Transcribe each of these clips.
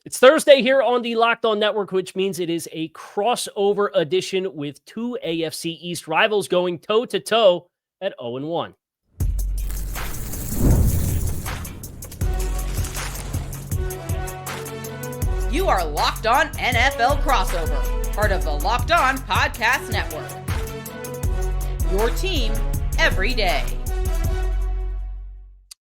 It's Thursday here on the Locked On Network, which means it is a crossover edition with two AFC East rivals going toe-to-toe at 0-1. You are Locked On NFL Crossover, part of the Locked On Podcast Network. Your team every day.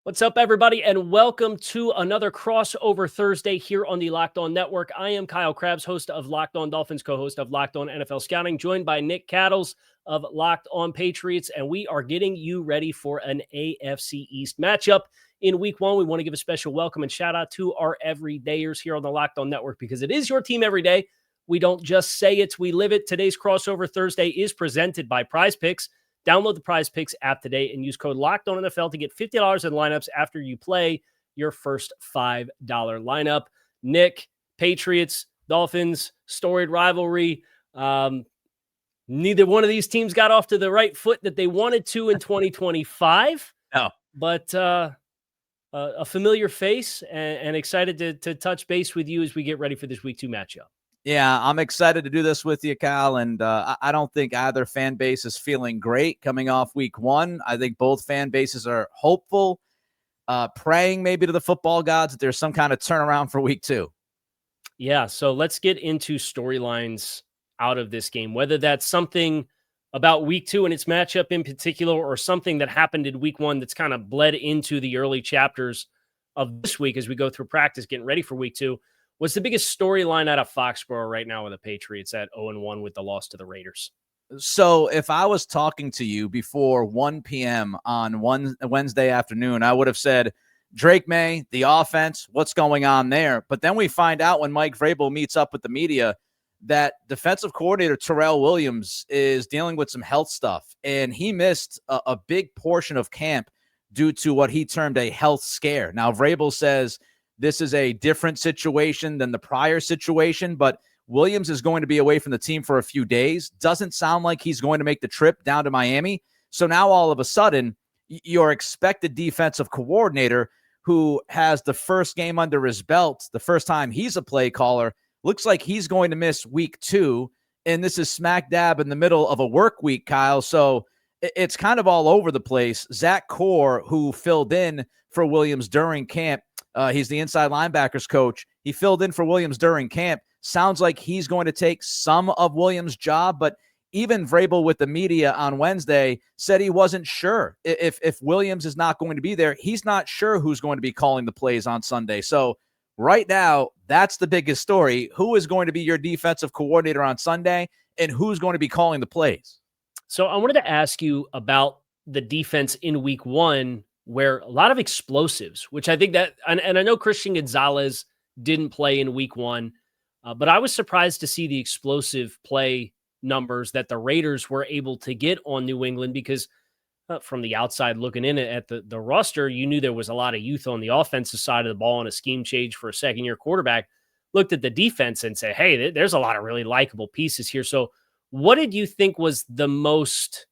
What's up, everybody, and welcome to another crossover Thursday here on the Locked On Network. I am Kyle Krabs, host of Locked On Dolphins, co-host of Locked On NFL Scouting, joined by Nick Cattles of Locked On Patriots, and we are getting you ready for an AFC East matchup in Week 1. We want to give a special welcome and shout out to our everydayers here on the Locked On Network, because it is your team every day. We don't just say it, we live it. Today's crossover Thursday is presented by Prize Picks. Download the Prize Picks app today and use code LOCKEDONNFL to get $50 in lineups after you play your first $5 lineup. Nick, Patriots, Dolphins, storied rivalry. Neither one of these teams got off to the right foot that they wanted to in 2025. No. But a familiar face and excited to touch base with you as we get ready for this Week 2 matchup. Yeah, I'm excited to do this with you, Kyle, and I don't think either fan base is feeling great coming off Week 1. I think both fan bases are hopeful, praying maybe to the football gods that there's some kind of turnaround for Week 2. Yeah, so let's get into storylines out of this game, whether that's something about Week 2 and its matchup in particular, or something that happened in Week 1 that's kind of bled into the early chapters of this week as we go through practice, getting ready for Week 2. What's the biggest storyline out of Foxborough right now with the Patriots at 0-1 with the loss to the Raiders? So if I was talking to you before 1 p.m. on Wednesday afternoon, I would have said, Drake Maye, the offense, what's going on there? But then we find out when Mike Vrabel meets up with the media that defensive coordinator Terrell Williams is dealing with some health stuff, and he missed a big portion of camp due to what he termed a health scare. Now, Vrabel says this is a different situation than the prior situation, but Williams is going to be away from the team for a few days. Doesn't sound like he's going to make the trip down to Miami. So now all of a sudden, your expected defensive coordinator, who has the first game under his belt, the first time he's a play caller, looks like he's going to miss Week 2. And this is smack dab in the middle of a work week, Kyle. So it's kind of all over the place. Zach Core, who filled in for Williams during camp, he's the inside linebackers coach. He filled in for Williams during camp. Sounds like he's going to take some of Williams' job, but even Vrabel with the media on Wednesday said he wasn't sure if Williams is not going to be there. He's not sure who's going to be calling the plays on Sunday. So right now, that's the biggest story. Who is going to be your defensive coordinator on Sunday, and who's going to be calling the plays? So I wanted to ask you about the defense in Week 1, where a lot of explosives, which I think that, and I know Christian Gonzalez didn't play in Week 1, but I was surprised to see the explosive play numbers that the Raiders were able to get on New England, because from the outside looking in at the roster, you knew there was a lot of youth on the offensive side of the ball and a scheme change for a second-year quarterback. Looked at the defense and said, hey, there's a lot of really likable pieces here. So what did you think was the most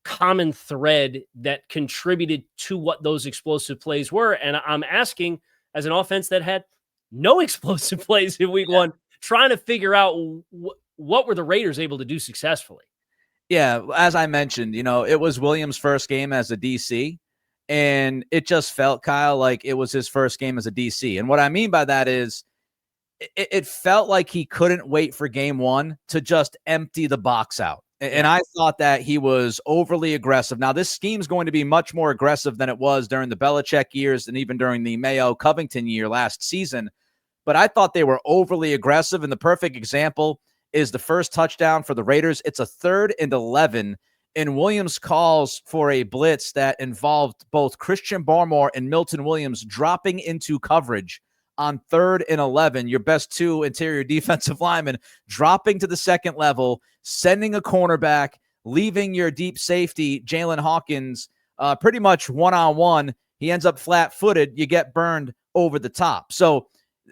common thread that contributed to what those explosive plays were? And I'm asking, as an offense that had no explosive plays in Week 1, trying to figure out what were the Raiders able to do successfully? Yeah, as I mentioned, it was Williams' first game as a DC, and it just felt, Kyle, like it was his first game as a DC. And what I mean by that is it felt like he couldn't wait for game 1 to just empty the box out. And I thought that he was overly aggressive. Now, this scheme's going to be much more aggressive than it was during the Belichick years and even during the Mayo-Covington year last season. But I thought they were overly aggressive, and the perfect example is the first touchdown for the Raiders. It's a 3rd and 11, and Williams calls for a blitz that involved both Christian Barmore and Milton Williams dropping into coverage on 3rd and 11, your best 2 interior defensive linemen dropping to the second level, sending a cornerback, leaving your deep safety, Jalen Hawkins, pretty much one-on-one. He ends up flat-footed. You get burned over the top. So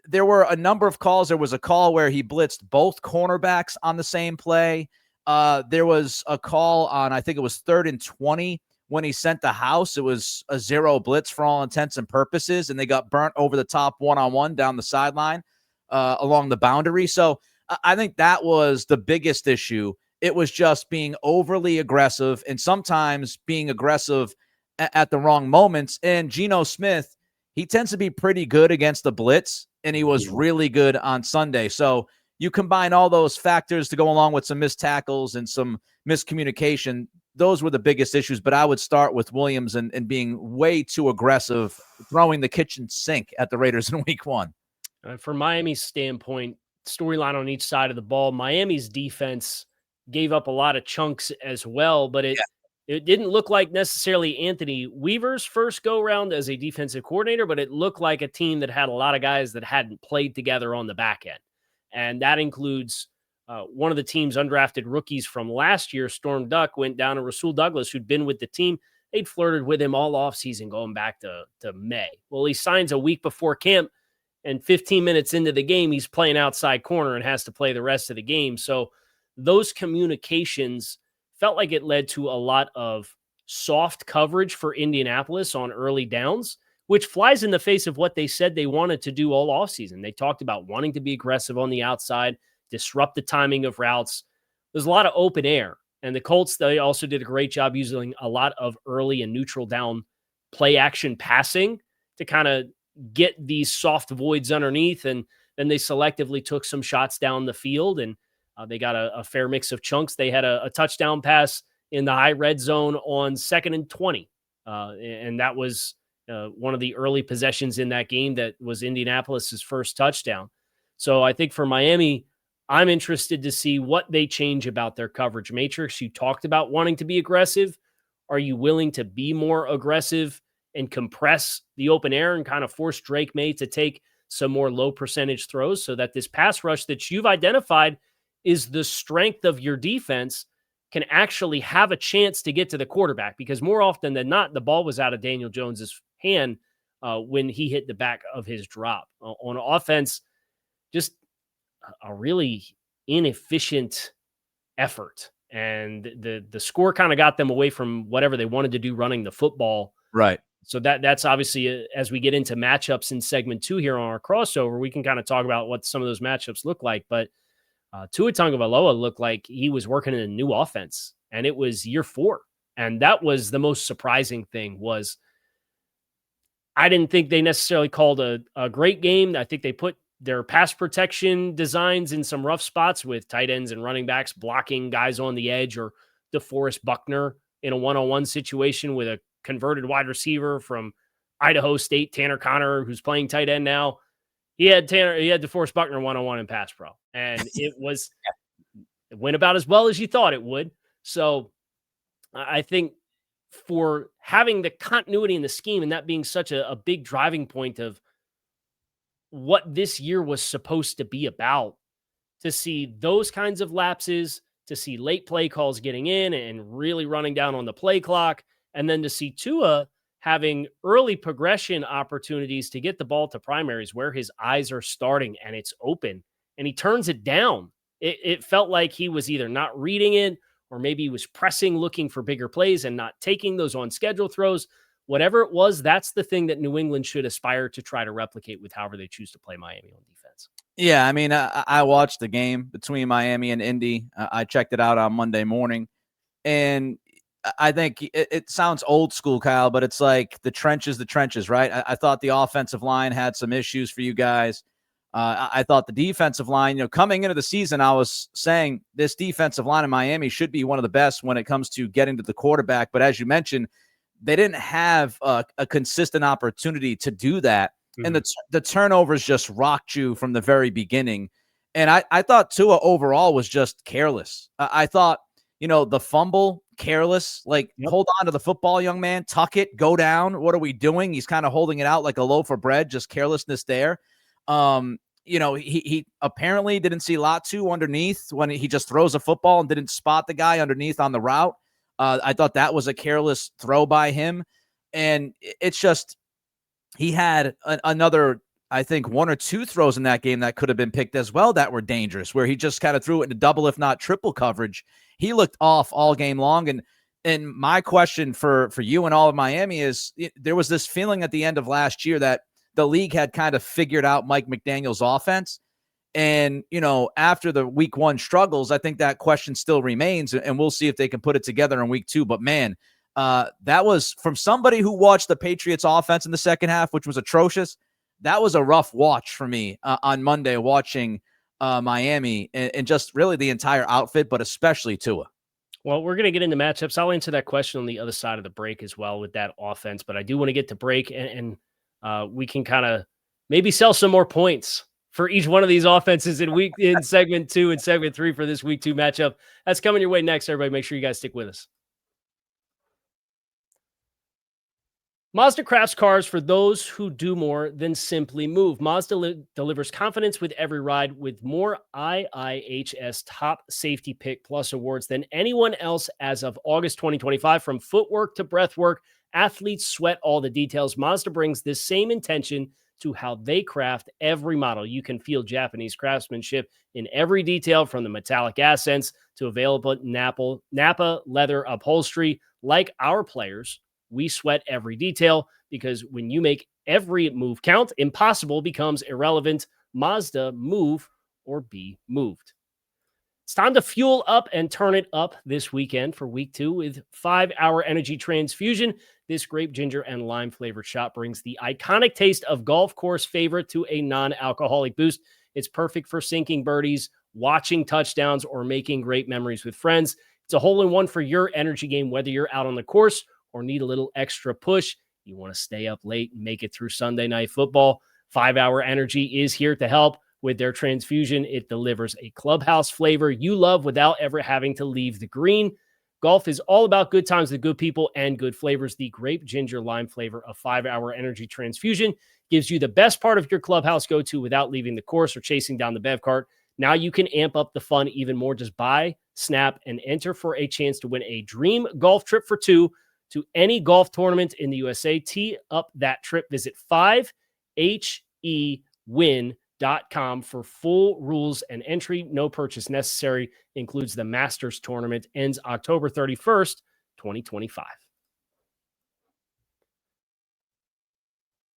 there were a number of calls. There was a call where he blitzed both cornerbacks on the same play. There was a call on, I think it was 3rd and 20, when he sent the house, it was a zero blitz for all intents and purposes, and they got burnt over the top one-on-one down the sideline along the boundary. So I think that was the biggest issue. It was just being overly aggressive and sometimes being aggressive at the wrong moments. And Geno Smith, he tends to be pretty good against the blitz, and he was really good on Sunday. So you combine all those factors to go along with some missed tackles and some miscommunication. Those were the biggest issues, but I would start with Williams and being way too aggressive, throwing the kitchen sink at the Raiders in week one. From Miami's standpoint, storyline on each side of the ball, Miami's defense gave up a lot of chunks as well, but it didn't look like necessarily Anthony Weaver's first go-round as a defensive coordinator, but it looked like a team that had a lot of guys that hadn't played together on the back end. And that includes one of the team's undrafted rookies from last year, Storm Duck, went down to Rasul Douglas, who'd been with the team. They'd flirted with him all offseason going back to May. Well, he signs a week before camp, and 15 minutes into the game, he's playing outside corner and has to play the rest of the game. So those communications felt like it led to a lot of soft coverage for Indianapolis on early downs, which flies in the face of what they said they wanted to do all offseason. They talked about wanting to be aggressive on the outside, disrupt the timing of routes. There's a lot of open air. And the Colts, they also did a great job using a lot of early and neutral down play action passing to kind of get these soft voids underneath. And then they selectively took some shots down the field, and they got a fair mix of chunks. They had a touchdown pass in the high red zone on 2nd and 20. And that was one of the early possessions in that game that was Indianapolis's first touchdown. So I think for Miami, I'm interested to see what they change about their coverage matrix. You talked about wanting to be aggressive. Are you willing to be more aggressive and compress the open air and kind of force Drake Maye to take some more low percentage throws so that this pass rush that you've identified is the strength of your defense can actually have a chance to get to the quarterback? Because more often than not, the ball was out of Daniel Jones's hand when he hit the back of his drop. On offense, just a really inefficient effort. And the score kind of got them away from whatever they wanted to do running the football. Right. So that's obviously, as we get into matchups in segment 2 here on our crossover, we can kind of talk about what some of those matchups look like. But Tua Tagovailoa looked like he was working in a new offense, and it was year 4. And that was the most surprising thing. Was I didn't think they necessarily called a great game. I think they put their pass protection designs in some rough spots with tight ends and running backs blocking guys on the edge, or DeForest Buckner in a one-on-one situation with a converted wide receiver from Idaho State, Tanner Connor, who's playing tight end now. He had DeForest Buckner one-on-one in pass pro, and it went about as well as you thought it would. So I think for having the continuity in the scheme and that being such a big driving point of what this year was supposed to be about, to see those kinds of lapses, to see late play calls getting in and really running down on the play clock, and then to see Tua having early progression opportunities to get the ball to primaries where his eyes are starting and it's open, and he turns it down. It felt like he was either not reading it, or maybe he was pressing, looking for bigger plays and not taking those on schedule throws. Whatever it was, that's the thing that New England should aspire to try to replicate with however they choose to play Miami on defense. Yeah, I mean, I watched the game between Miami and Indy. I checked it out on Monday morning, and I think it sounds old school, Kyle, but it's like the trenches, right? I thought the offensive line had some issues for you guys. I thought the defensive line, coming into the season, I was saying this defensive line in Miami should be one of the best when it comes to getting to the quarterback. But as you mentioned, they didn't have a consistent opportunity to do that. Mm-hmm. And the turnovers just rocked you from the very beginning. And I thought Tua overall was just careless. I thought, the fumble, careless, Hold on to the football, young man, tuck it, go down. What are we doing? He's kind of holding it out like a loaf of bread, just carelessness there. He apparently didn't see Latu underneath when he just throws a football and didn't spot the guy underneath on the route. I thought that was a careless throw by him. And it's just, he had another, I think, 1 or 2 throws in that game that could have been picked as well that were dangerous, where he just kind of threw it into double, if not triple coverage. He looked off all game long. And And my question for you and all of Miami is, there was this feeling at the end of last year that the league had kind of figured out Mike McDaniel's offense. And, after the week 1 struggles, I think that question still remains, and we'll see if they can put it together in week 2. But man, that was from somebody who watched the Patriots offense in the second half, which was atrocious. That was a rough watch for me on Monday, watching Miami and just really the entire outfit, but especially Tua. Well, we're going to get into matchups. I'll answer that question on the other side of the break as well with that offense, but I do want to get to break and we can kind of maybe sell some more points for each one of these offenses in segment 2 and segment 3 for this week 2 matchup. That's coming your way next. Everybody, make sure you guys stick with us. Mazda crafts cars for those who do more than simply move. Mazda delivers confidence with every ride with more IIHS Top Safety Pick Plus awards than anyone else as of August 2025. From footwork to breathwork, athletes sweat all the details. Mazda brings this same intention to how they craft every model. You can feel Japanese craftsmanship in every detail, from the metallic accents to available Napa leather upholstery. Like our players, we sweat every detail, because when you make every move count, impossible becomes irrelevant. Mazda, move or be moved. It's time to fuel up and turn it up this weekend for week 2 with 5-Hour Energy Transfusion. This grape, ginger, and lime flavored shot brings the iconic taste of golf course favorite to a non-alcoholic boost. It's perfect for sinking birdies, watching touchdowns, or making great memories with friends. It's a hole-in-one for your energy game, whether you're out on the course or need a little extra push. You want to stay up late and make it through Sunday Night Football. 5-Hour Energy is here to help. With their transfusion, it delivers a clubhouse flavor you love without ever having to leave the green. Golf is all about good times with good people and good flavors. The grape, ginger, lime flavor of 5-Hour Energy Transfusion gives you the best part of your clubhouse go-to without leaving the course or chasing down the bev cart. Now you can amp up the fun even more. Just buy, snap, and enter for a chance to win a dream golf trip for 2 to any golf tournament in the USA. Tee up that trip. Visit 5hewin.com for full rules and entry. No purchase necessary. Includes the Masters tournament. Ends October 31st, 2025.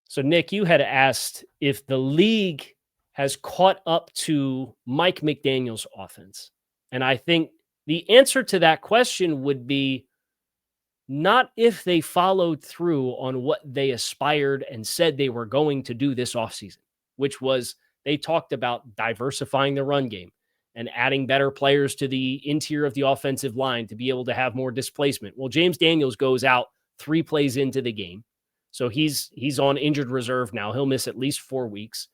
So, Nick, you had asked if the league has caught up to Mike McDaniel's offense. And I think the answer to that question would be not if they followed through on what they aspired and said they were going to do this offseason, which was they talked about diversifying the run game and adding better players to the interior of the offensive line to be able to have more displacement. Well, James Daniels goes out 3 plays into the game. So he's on injured reserve now. He'll miss at least 4 weeks.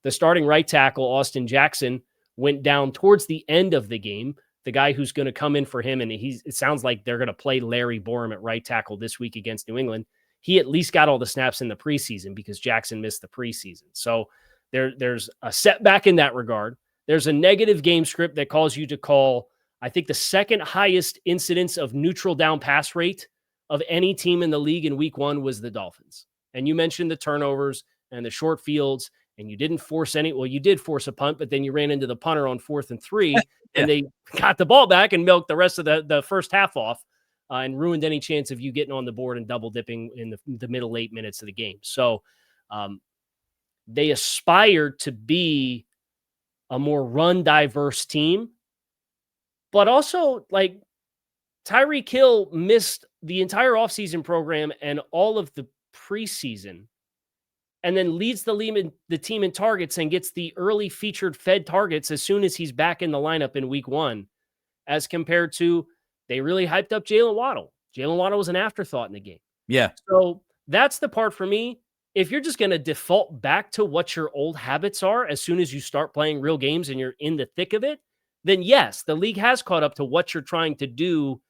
The starting right tackle, Austin Jackson, went down towards the end of the game. The guy who's going to come in for him, and it sounds like they're going to play Larry Borum at right tackle this week against New England. He at least got all the snaps in the preseason because Jackson missed the preseason. So there's a setback in that regard. There's a negative game script that calls you to call, I think, the second highest incidence of neutral down pass rate of any team in the league in week 1 was the Dolphins. And you mentioned the turnovers and the short fields, and you didn't force any. Well, you did force a punt, but then you ran into the punter on 4th and 3, and they got the ball back and milked the rest of the first half off and ruined any chance of you getting on the board and double dipping in the middle 8 minutes of the game. So they aspired to be a more run diverse team, but also like Tyreek Hill missed the entire offseason program and all of the preseason, and then leads the team in targets and gets the early featured fed targets as soon as he's back in the lineup in week 1, as compared to they really hyped up Jalen Waddle. Jalen Waddle was an afterthought in the game. Yeah. So that's the part for me. If you're just going to default back to what your old habits are as soon as you start playing real games and you're in the thick of it, then yes, the league has caught up to what you're trying to do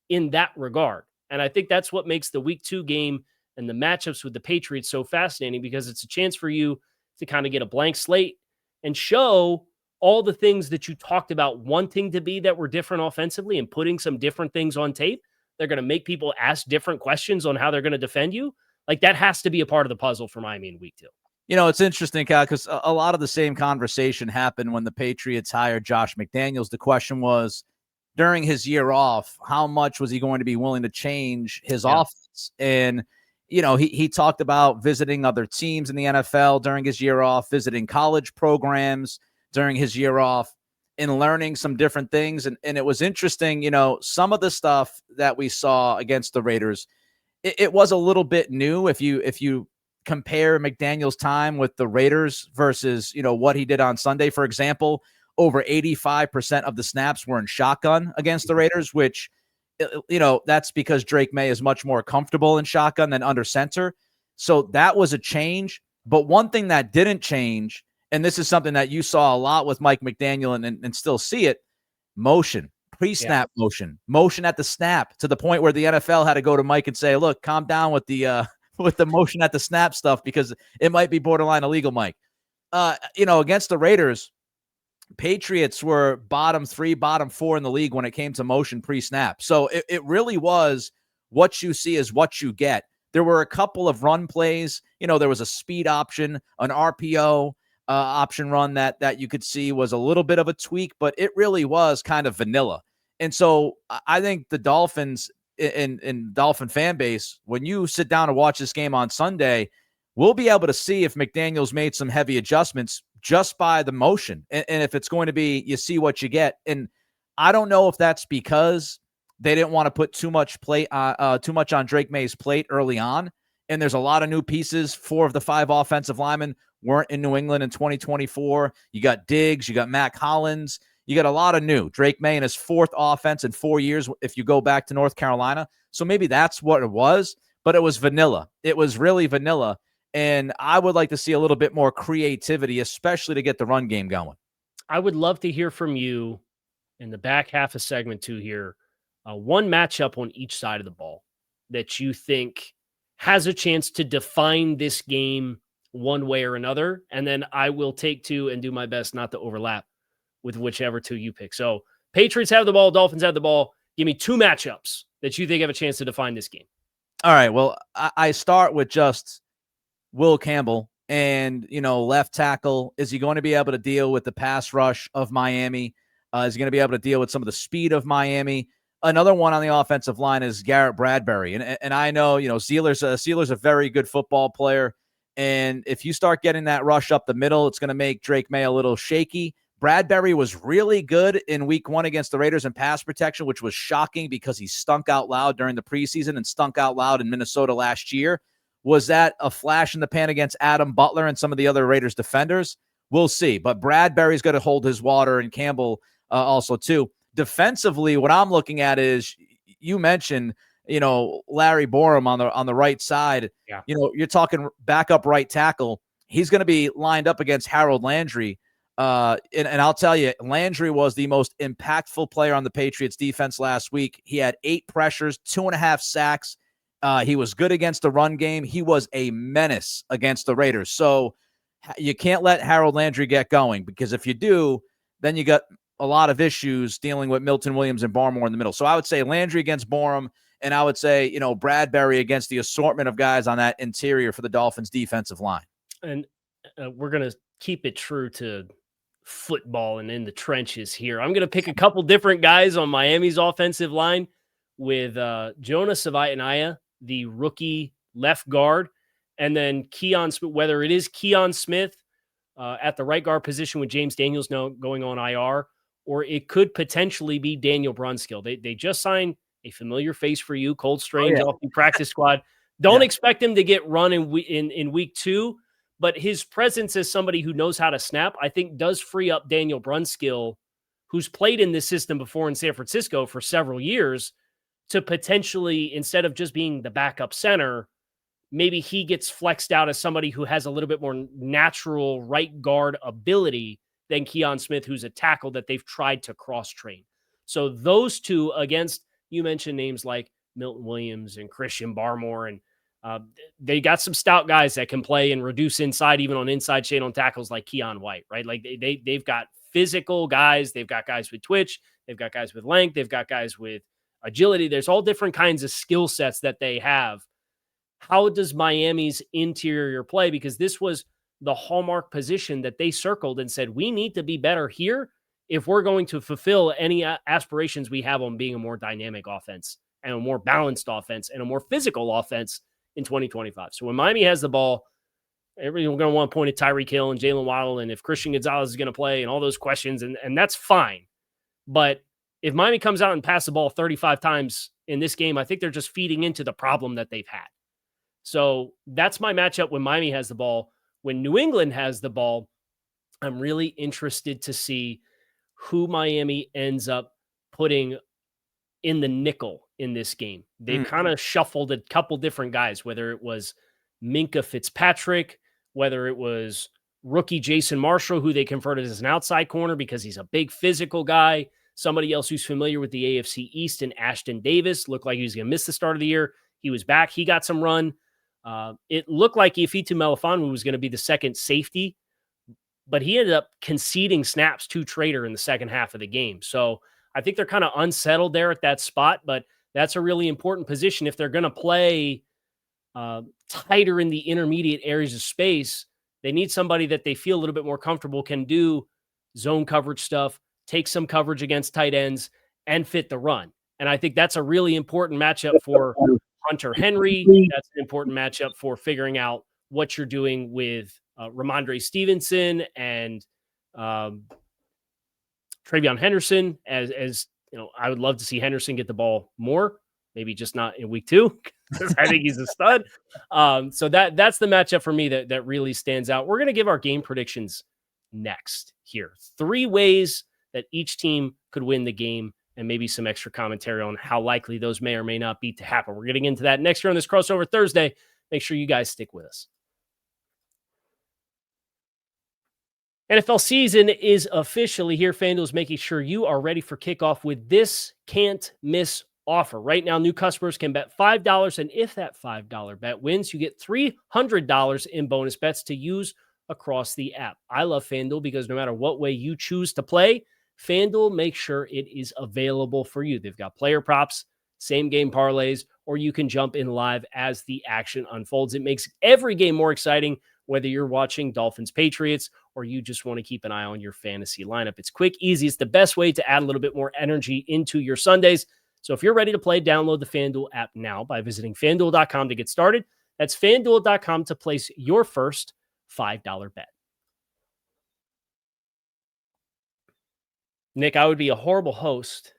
in that regard. And I think that's what makes the week 2 game and the matchups with the Patriots so fascinating, because it's a chance for you to kind of get a blank slate and show all the things that you talked about wanting to be that were different offensively and putting some different things on tape. They're going to make people ask different questions on how they're going to defend you. Like, that has to be a part of the puzzle for Miami in week 2. You know, it's interesting, Kyle, because a lot of the same conversation happened when the Patriots hired Josh McDaniels. The question was, during his year off, how much was he going to be willing to change his offense? And, he talked about visiting other teams in the NFL during his year off, visiting college programs during his year off, and learning some different things. And it was interesting, some of the stuff that we saw against the Raiders, it was a little bit new. If you compare McDaniel's time with the Raiders versus, what he did on Sunday, for example, over 85% of the snaps were in shotgun against the Raiders, which, that's because Drake Maye is much more comfortable in shotgun than under center. So that was a change. But one thing that didn't change, and this is something that you saw a lot with Mike McDaniel and still see it, motion, pre-snap motion at the snap, to the point where the NFL had to go to Mike and say, look, calm down with the motion at the snap stuff, because it might be borderline illegal, Mike. Against the Raiders, Patriots were bottom 3, bottom 4 in the league when it came to motion pre-snap. So it really was what you see is what you get. There were a couple of run plays. There was a speed option, an RPO option run that you could see was a little bit of a tweak, but it really was kind of vanilla. And so I think the Dolphins and Dolphin fan base, when you sit down and watch this game on Sunday, we'll be able to see if McDaniel's made some heavy adjustments just by the motion. And if it's going to be, you see what you get. And I don't know if that's because they didn't want to put too much on Drake Maye's plate early on. And there's a lot of new pieces. 4 of the 5 offensive linemen weren't in New England in 2024. You got Diggs, you got Mac Hollins, you got a lot of new. Drake Maye in his 4th offense in 4 years, if you go back to North Carolina. So maybe that's what it was, but it was vanilla. It was really vanilla. And I would like to see a little bit more creativity, especially to get the run game going. I would love to hear from you in the back half of segment 2 here. One matchup on each side of the ball that you think has a chance to define this game one way or another. And then I will take 2 and do my best not to overlap with whichever 2 you pick. So Patriots have the ball, Dolphins have the ball. Give me 2 matchups that you think have a chance to define this game. All right. Well, I start with just Will Campbell and, left tackle. Is he going to be able to deal with the pass rush of Miami? Is he going to be able to deal with some of the speed of Miami? Another one on the offensive line is Garrett Bradbury. And I know, Steelers a very good football player. And if you start getting that rush up the middle, it's going to make Drake Maye a little shaky. Bradbury was really good in week 1 against the Raiders in pass protection, which was shocking because he stunk out loud during the preseason and stunk out loud in Minnesota last year. Was that a flash in the pan against Adam Butler and some of the other Raiders defenders? We'll see. But Bradbury's going to hold his water, and Campbell also too. Defensively, what I'm looking at is, you mentioned, Larry Borum on the right side. Yeah. You're talking backup right tackle. He's going to be lined up against Harold Landry. And I'll tell you, Landry was the most impactful player on the Patriots defense last week. He had 8 pressures, 2.5 sacks. He was good against the run game. He was a menace against the Raiders. So you can't let Harold Landry get going, because if you do, then you got a lot of issues dealing with Milton Williams and Barmore in the middle. So I would say Landry against Borum, and I would say, Bradbury against the assortment of guys on that interior for the Dolphins defensive line. And we're going to keep it true to football and in the trenches here. I'm going to pick a couple different guys on Miami's offensive line with Jonah Savaitanaya, the rookie left guard, and then Keon Smith, whether it is Keon Smith at the right guard position with James Daniels now going on IR, or it could potentially be Daniel Brunskill. They just signed a familiar face for you, Cold Strange, off the practice squad. Don't expect him to get run in week 2, but his presence as somebody who knows how to snap, I think, does free up Daniel Brunskill, who's played in this system before in San Francisco for several years, to potentially, instead of just being the backup center, maybe he gets flexed out as somebody who has a little bit more natural right guard ability than Keon Smith, who's a tackle that they've tried to cross-train. So those 2 against, you mentioned names like Milton Williams and Christian Barmore, and they got some stout guys that can play and reduce inside, even on inside shade on tackles like Keon White, right? Like they've got physical guys. They've got guys with twitch. They've got guys with length. They've got guys with agility. There's all different kinds of skill sets that they have. How does Miami's interior play? Because this was the hallmark position that they circled and said, we need to be better here if we're going to fulfill any aspirations we have on being a more dynamic offense and a more balanced offense and a more physical offense in 2025. So when Miami has the ball, everyone's going to want to point at Tyreek Hill and Jalen Waddle and if Christian Gonzalez is going to play and all those questions, and that's fine. But if Miami comes out and passes the ball 35 times in this game, I think they're just feeding into the problem that they've had. So that's my matchup when Miami has the ball. When New England has the ball, I'm really interested to see who Miami ends up putting in the nickel in this game. They've kind of shuffled a couple different guys, whether it was Minkah Fitzpatrick, whether it was rookie Jason Marshall, who they converted as an outside corner because he's a big physical guy. Somebody else who's familiar with the AFC East and Ashton Davis looked like he was going to miss the start of the year. He was back. He got some run. It looked like Ifitu Melifonwu was going to be the second safety, but he ended up conceding snaps to Trader in the second half of the game. So I think they're kind of unsettled there at that spot, but that's a really important position. If they're going to play tighter in the intermediate areas of space, they need somebody that they feel a little bit more comfortable can do zone coverage stuff, take some coverage against tight ends, and fit the run. And I think that's a really important matchup for Hunter Henry. That's an important matchup for figuring out what you're doing with Ramondre Stevenson and Travion Henderson. As you know, I would love to see Henderson get the ball more, maybe just not in week 2, because I think he's a stud. So that's the matchup for me that really stands out. We're going to give our game predictions next here. 3 ways that each team could win the game, and maybe some extra commentary on how likely those may or may not be to happen. We're getting into that next year on this Crossover Thursday. Make sure you guys stick with us. NFL season is officially here. FanDuel is making sure you are ready for kickoff with this can't-miss offer. Right now, new customers can bet $5, and if that $5 bet wins, you get $300 in bonus bets to use across the app. I love FanDuel because no matter what way you choose to play, FanDuel makes sure it is available for you. They've got player props, same game parlays, or you can jump in live as the action unfolds. It makes every game more exciting, whether you're watching Dolphins Patriots or you just want to keep an eye on your fantasy lineup. It's quick, easy. It's the best way to add a little bit more energy into your Sundays. So if you're ready to play, download the FanDuel app now by visiting FanDuel.com to get started. That's FanDuel.com to place your first $5 bet. Nick, I would be a horrible host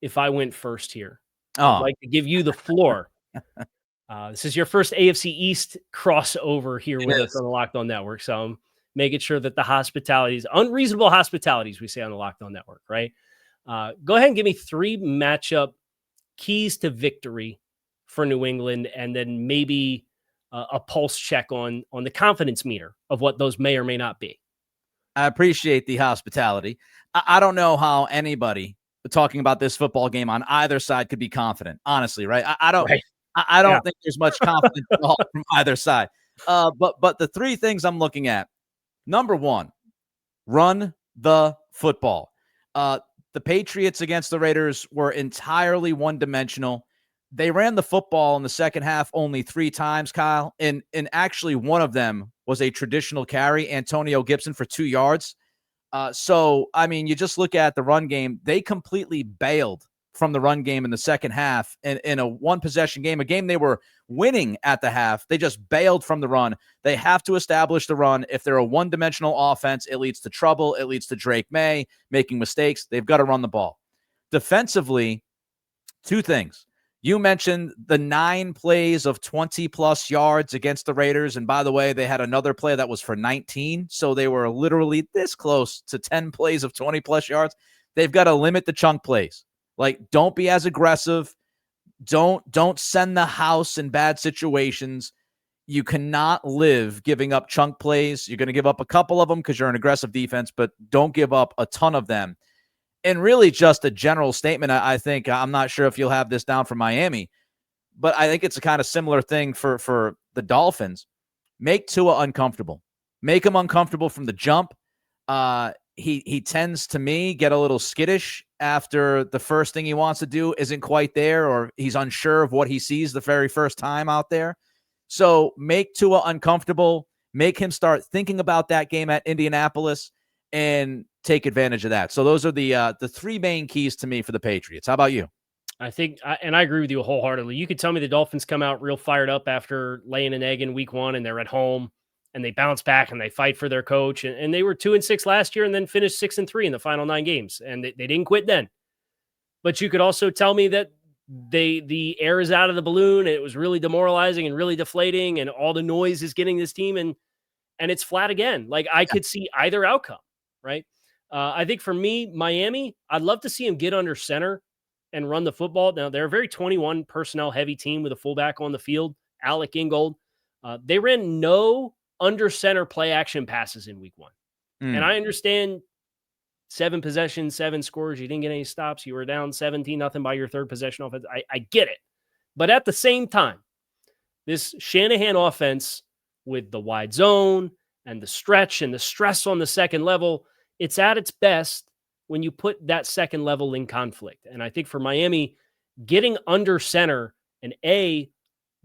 if I went first here. I'd like to give you the floor. This is your first AFC East crossover here with us on the Locked On Network. So I'm making sure that the hospitalities, unreasonable hospitalities, we say on the Locked On Network, right? Go ahead and give me 3 matchup keys to victory for New England, and then maybe a pulse check on the confidence meter of what those may or may not be. I appreciate the hospitality. I don't know how anybody talking about this football game on either side could be confident, honestly, right? I don't think there's much confidence at all from either side. But the 3 things I'm looking at, number 1, run the football. The Patriots against the Raiders were entirely one-dimensional. They ran the football in the second half only 3 times, Kyle, and actually one of them was a traditional carry, Antonio Gibson, for 2 yards. So, I mean, you just look at the run game. They completely bailed from the run game in the second half in a one-possession game, a game they were winning at the half. They just bailed from the run. They have to establish the run. If they're a one-dimensional offense, it leads to trouble. It leads to Drake Maye making mistakes. They've got to run the ball. Defensively, 2 things. You mentioned the 9 plays of 20-plus yards against the Raiders. And by the way, they had another play that was for 19. So they were literally this close to 10 plays of 20-plus yards. They've got to limit the chunk plays. Like, don't be as aggressive. Don't send the house in bad situations. You cannot live giving up chunk plays. You're going to give up a couple of them because you're an aggressive defense, but don't give up a ton of them. And really just a general statement, I think, I'm not sure if you'll have this down for Miami, but I think it's a kind of similar thing for the Dolphins. Make Tua uncomfortable. Make him uncomfortable from the jump. He tends, to me, get a little skittish after the first thing he wants to do isn't quite there, or he's unsure of what he sees the very first time out there. So make Tua uncomfortable. Make him start thinking about that game at Indianapolis. And take advantage of that. So those are the three main keys to me for the Patriots. How about you? I think, and I agree with you wholeheartedly. You could tell me the Dolphins come out real fired up after laying an egg in week 1 and they're at home and they bounce back and they fight for their coach. And they were 2-6 last year and then finished 6-3 in the final 9 games. And they didn't quit then. But you could also tell me that the air is out of the balloon. And it was really demoralizing and really deflating and all the noise is getting this team and it's flat again. Like I could see either outcome, right? I think for me, Miami, I'd love to see him get under center and run the football. Now, they're a very 21 personnel heavy team with a fullback on the field, Alec Ingold. They ran no under center play action passes in week 1. And I understand 7 possessions, 7 scores. You didn't get any stops. You were down 17-0 by your third possession offense. I get it. But at the same time, this Shanahan offense with the wide zone and the stretch and the stress on the second level, it's at its best when you put that second level in conflict. And I think for Miami, getting under center and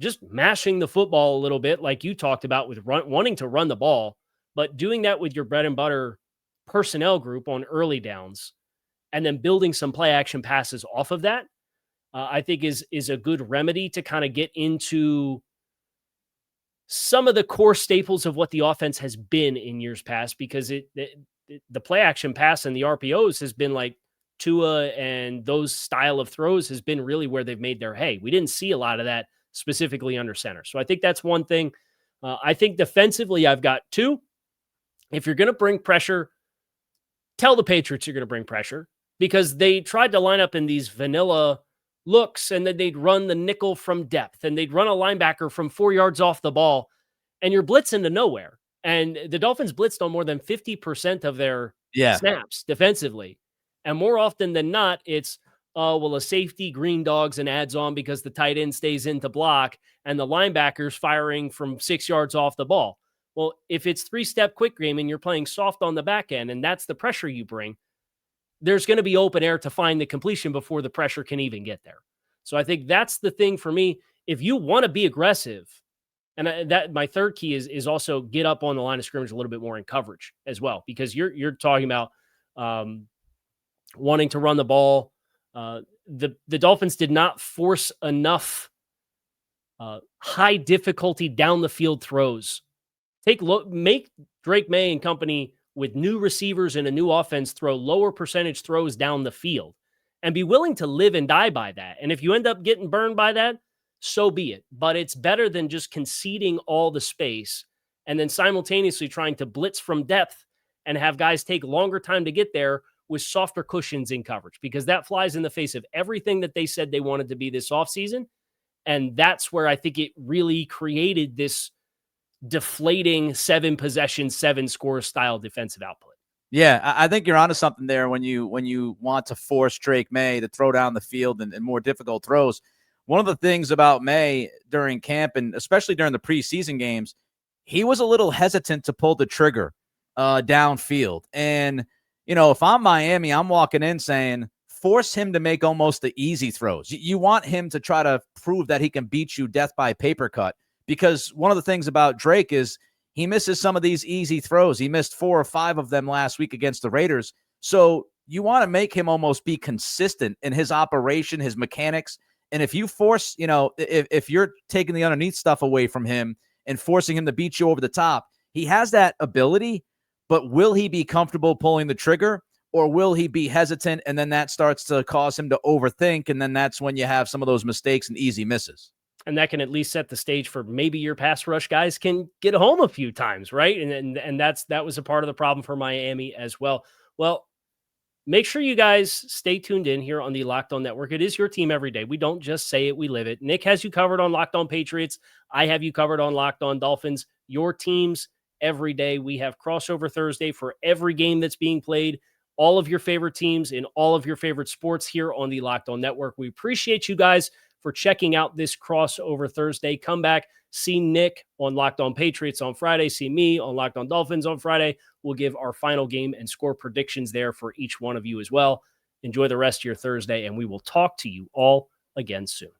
just mashing the football a little bit, like you talked about with wanting to run the ball, but doing that with your bread and butter personnel group on early downs and then building some play action passes off of that, I think is a good remedy to kind of get into some of the core staples of what the offense has been in years past, because the play action pass and the RPOs has been like Tua and those style of throws has been really where they've made their hay. We didn't see a lot of that specifically under center. So I think that's one thing. I think defensively, I've got 2. If you're going to bring pressure, tell the Patriots you're going to bring pressure, because they tried to line up in these vanilla looks and then they'd run the nickel from depth and they'd run a linebacker from 4 yards off the ball and you're blitzing to nowhere. And the Dolphins blitzed on more than 50% of their snaps defensively. And more often than not, it's, a safety green dogs and adds on because the tight end stays in to block and the linebacker's firing from 6 yards off the ball. Well, if it's 3-step quick game and you're playing soft on the back end and that's the pressure you bring, there's going to be open air to find the completion before the pressure can even get there. So I think that's the thing for me. If you want to be aggressive, and that my third key is also get up on the line of scrimmage a little bit more in coverage as well, because you're talking about wanting to run the ball. The Dolphins did not force enough high difficulty down the field throws. Make Drake Maye and company with new receivers and a new offense throw lower percentage throws down the field and be willing to live and die by that. And if you end up getting burned by that, so be it. But it's better than just conceding all the space and then simultaneously trying to blitz from depth and have guys take longer time to get there with softer cushions in coverage, because that flies in the face of everything that they said they wanted to be this offseason. And that's where I think it really created this deflating 7 possession, 7 score style defensive output. Yeah, I think you're onto something there when you want to force Drake Maye to throw down the field and more difficult throws. One of the things about Maye during camp and especially during the preseason games, he was a little hesitant to pull the trigger downfield. And, if I'm Miami, I'm walking in saying, force him to make almost the easy throws. You want him to try to prove that he can beat you death by paper cut, because one of the things about Drake is he misses some of these easy throws. He missed 4 or 5 of them last week against the Raiders. So you want to make him almost be consistent in his operation, his mechanics. And if you force, if you're taking the underneath stuff away from him and forcing him to beat you over the top, he has that ability, but will he be comfortable pulling the trigger, or will he be hesitant? And then that starts to cause him to overthink. And then that's when you have some of those mistakes and easy misses. And that can at least set the stage for maybe your pass rush guys can get home a few times, right? And that was a part of the problem for Miami as well. Well, make sure you guys stay tuned in here on the Locked On Network. It is your team every day. We don't just say it, we live it. Nick has you covered on Locked On Patriots. I have you covered on Locked On Dolphins. Your teams every day. We have Crossover Thursday for every game that's being played. All of your favorite teams in all of your favorite sports here on the Locked On Network. We appreciate you guys for checking out this Crossover Thursday. Come back, see Nick on Locked On Patriots on Friday, see me on Locked On Dolphins on Friday. We'll give our final game and score predictions there for each one of you as well. Enjoy the rest of your Thursday, and we will talk to you all again soon.